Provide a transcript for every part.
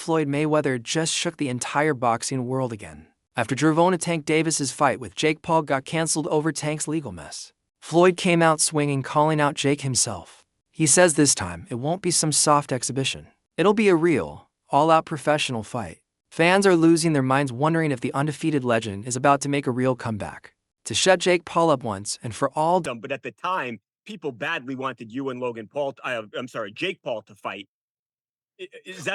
Floyd Mayweather just shook the entire boxing world again. After Gervonta Tank Davis's fight with Jake Paul got cancelled over Tank's legal mess, Floyd came out swinging, calling out Jake himself. He says this time it won't be some soft exhibition. It'll be a real, all-out professional fight. Fans are losing their minds wondering if the undefeated legend is about to make a real comeback to shut Jake Paul up once and for all. But at the time, people badly wanted you and Jake Paul to fight. Is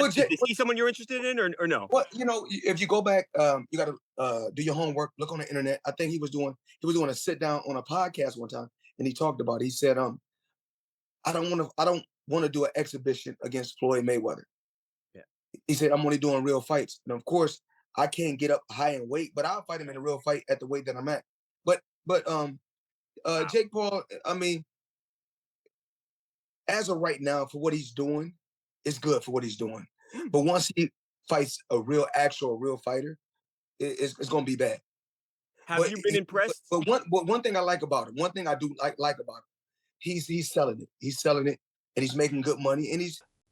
he someone you're interested in or no? Well, if you go back, you got to do your homework. Look on the internet. I think he was doing a sit down on a podcast one time, and he talked about it. He said, I don't want to do an exhibition against Floyd Mayweather. Yeah. He said, I'm only doing real fights, and of course, I can't get up high in weight, but I'll fight him in a real fight at the weight that I'm at. But wow. Jake Paul, I mean, as of right now, for what he's doing, it's good for what he's doing. But once he fights a real fighter, it's going to be bad. Have you been impressed? But one thing I like about him, one thing I do like about him, he's selling it. He's selling it, and he's making good money. And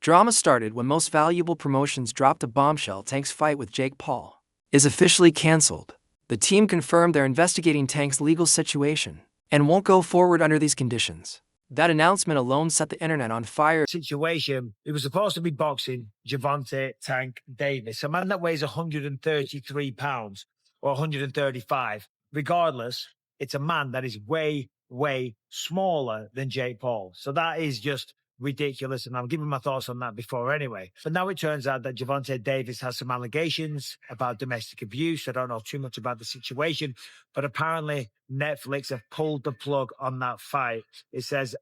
Drama started when Most Valuable Promotions dropped a bombshell. Tank's fight with Jake Paul is officially canceled. The team confirmed they're investigating Tank's legal situation and won't go forward under these conditions. That announcement alone set the internet on fire. Situation. It was supposed to be boxing Gervonta Tank Davis, a man that weighs 133 pounds or 135. Regardless, it's a man that is way, way smaller than Jake Paul. So that is just ridiculous. And I'm giving my thoughts on that before anyway. But now it turns out that Gervonta Davis has some allegations about domestic abuse. I don't know too much about the situation, but apparently Netflix have pulled the plug on that fight. It says,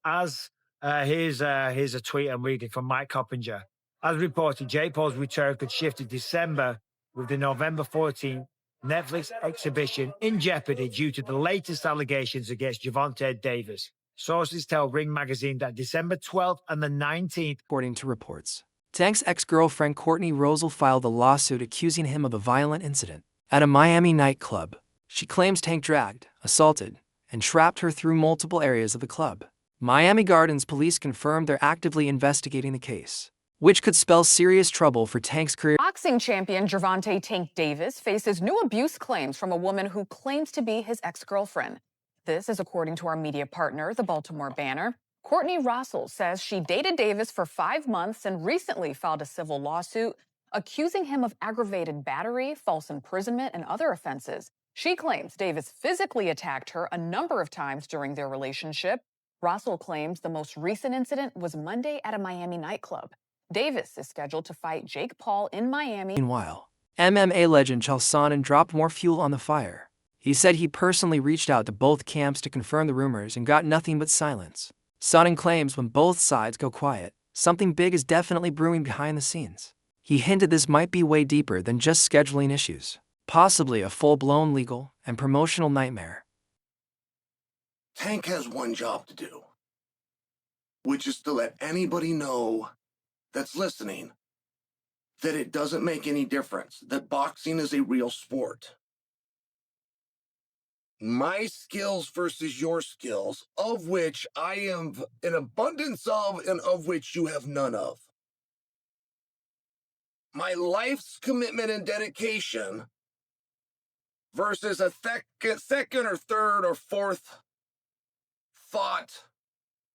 here's a tweet I'm reading from Mike Coppinger. As reported, Jake Paul's return could shift to December with the November 14th Netflix exhibition in jeopardy due to the latest allegations against Gervonta Davis. Sources tell Ring Magazine that December 12th and the 19th. According to reports, Tank's ex-girlfriend Courtney Rosal filed a lawsuit accusing him of a violent incident at a Miami nightclub. She claims Tank dragged, assaulted, and trapped her through multiple areas of the club. Miami Gardens police confirmed they're actively investigating the case, which could spell serious trouble for Tank's career. Boxing champion Gervonta Tank Davis faces new abuse claims from a woman who claims to be his ex-girlfriend. This is according to our media partner, the Baltimore Banner. Courtney Russell says she dated Davis for 5 months and recently filed a civil lawsuit accusing him of aggravated battery, false imprisonment, and other offenses. She claims Davis physically attacked her a number of times during their relationship. Russell claims the most recent incident was Monday at a Miami nightclub. Davis is scheduled to fight Jake Paul in Miami. Meanwhile, MMA legend Chael Sonnen dropped more fuel on the fire. He said he personally reached out to both camps to confirm the rumors and got nothing but silence. Sonnen claims when both sides go quiet, something big is definitely brewing behind the scenes. He hinted this might be way deeper than just scheduling issues, possibly a full-blown legal and promotional nightmare. Tank has one job to do, which is to let anybody know that's listening that it doesn't make any difference, that boxing is a real sport. My skills versus your skills, of which I have an abundance of and of which you have none of. My life's commitment and dedication versus a second or third or fourth thought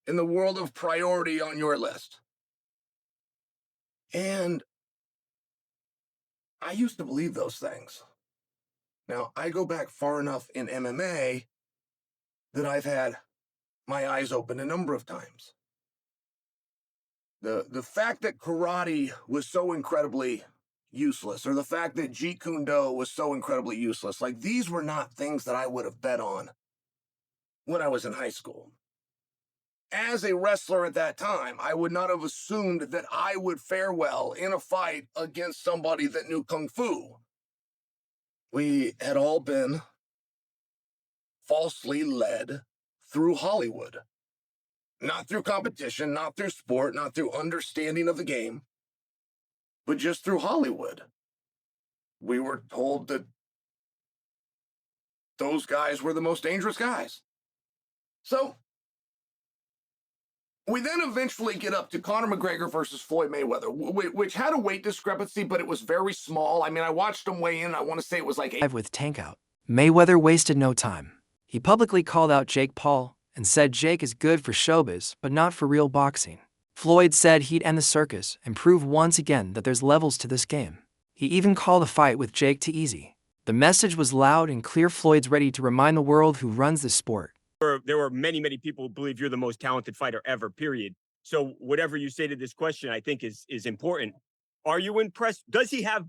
in the world of priority on your list. And I used to believe those things. Now, I go back far enough in MMA that I've had my eyes open a number of times. The fact that karate was so incredibly useless, or the fact that Jeet Kune Do was so incredibly useless, like these were not things that I would have bet on when I was in high school. As a wrestler at that time, I would not have assumed that I would fare well in a fight against somebody that knew Kung Fu. We had all been falsely led through Hollywood. Not through competition, not through sport, not through understanding of the game, but just through Hollywood. We were told that those guys were the most dangerous guys. So, We then eventually get up to Conor McGregor versus Floyd Mayweather, which had a weight discrepancy, but it was very small. I mean, I watched him weigh in. I want to say it was like 8. With Tank out, Mayweather wasted no time. He publicly called out Jake Paul and said Jake is good for showbiz, but not for real boxing. Floyd said he'd end the circus and prove once again that there's levels to this game. He even called a fight with Jake too easy. The message was loud and clear. Floyd's ready to remind the world who runs this sport. There were many, many people who believe you're the most talented fighter ever, period. So whatever you say to this question, I think is important. Are you impressed? Does he have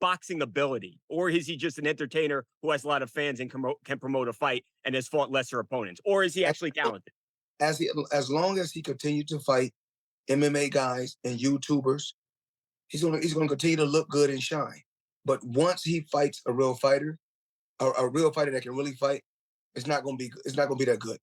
boxing ability, or is he just an entertainer who has a lot of fans and can promote a fight and has fought lesser opponents? Or is he actually talented? As long as he continues to fight MMA guys and YouTubers, he's gonna continue to look good and shine. But once he fights a real fighter, a real fighter that can really fight, it's not gonna be that good.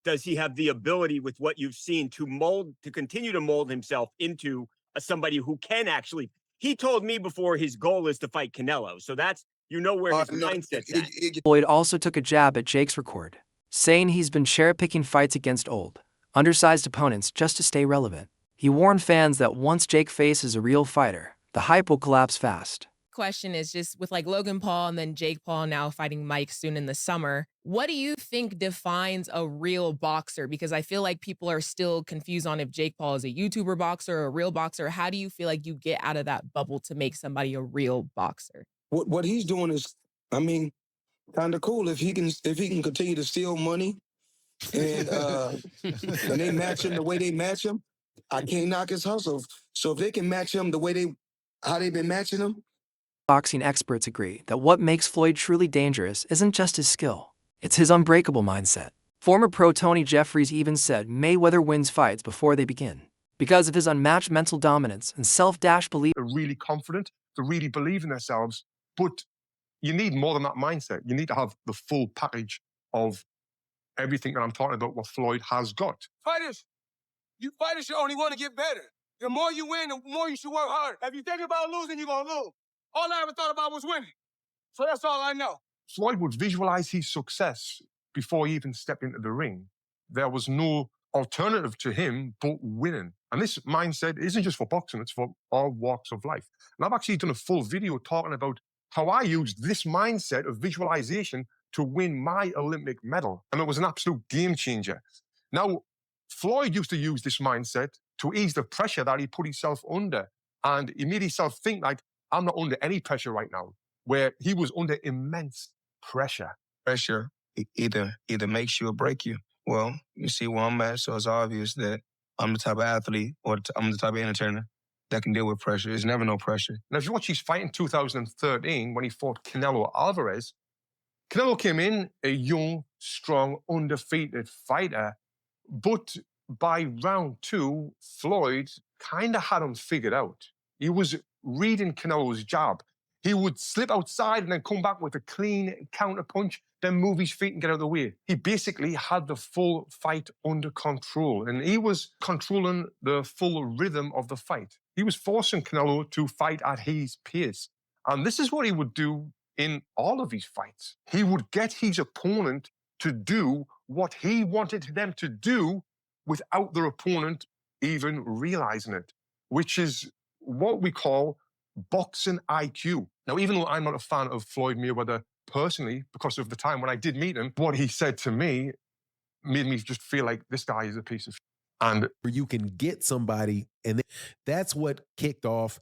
Does he have the ability with what you've seen to continue to mold himself into somebody who can actually? He told me before his goal is to fight Canelo, so that's where his mindset's at. Floyd also took a jab at Jake's record, saying he's been cherry-picking fights against old, undersized opponents just to stay relevant. He warned fans that once Jake faces a real fighter, the hype will collapse fast. Question is just with like Logan Paul and then Jake Paul now fighting Mike soon in the summer. What do you think defines a real boxer? Because I feel like people are still confused on if Jake Paul is a YouTuber boxer or a real boxer. How do you feel like you get out of that bubble to make somebody a real boxer? What he's doing is, I mean, kind of cool if he can continue to steal money and they match him the way they match him. I can't knock his hustle. So if they can match him the way how they've been matching him. Boxing experts agree that what makes Floyd truly dangerous isn't just his skill, it's his unbreakable mindset. Former pro Tony Jeffries even said Mayweather wins fights before they begin because of his unmatched mental dominance and self-belief. They're really confident, they really believe in themselves, but you need more than that mindset. You need to have the full package of everything that I'm talking about, what Floyd has got. Fighters should only want to get better. The more you win, the more you should work hard. If you think about losing, you're going to lose. All I ever thought about was winning. So that's all I know. Floyd would visualize his success before he even stepped into the ring. There was no alternative to him but winning. And this mindset isn't just for boxing, it's for all walks of life. And I've actually done a full video talking about how I used this mindset of visualization to win my Olympic medal. And it was an absolute game changer. Now, Floyd used to use this mindset to ease the pressure that he put himself under. And he made himself think like, I'm not under any pressure right now, where he was under immense pressure. Pressure either makes you or break you. Well, you see where I'm at, so it's obvious that I'm the type of athlete or I'm the type of entertainer that can deal with pressure. There's never no pressure. Now, if you watch his fight in 2013 when he fought Canelo Alvarez, Canelo came in a young, strong, undefeated fighter, but by round 2, Floyd kind of had him figured out. He was reading Canelo's jab. He would slip outside and then come back with a clean counter punch, then move his feet and get out of the way. He basically had the full fight under control, and he was controlling the full rhythm of the fight. He was forcing Canelo to fight at his pace. And this is what he would do in all of his fights. He would get his opponent to do what he wanted them to do without their opponent even realizing it, which is what we call boxing IQ. Now, even though I'm not a fan of Floyd Mayweather personally, because of the time when I did meet him, what he said to me made me just feel like this guy is a piece of shit. And you can get somebody, and that's what kicked off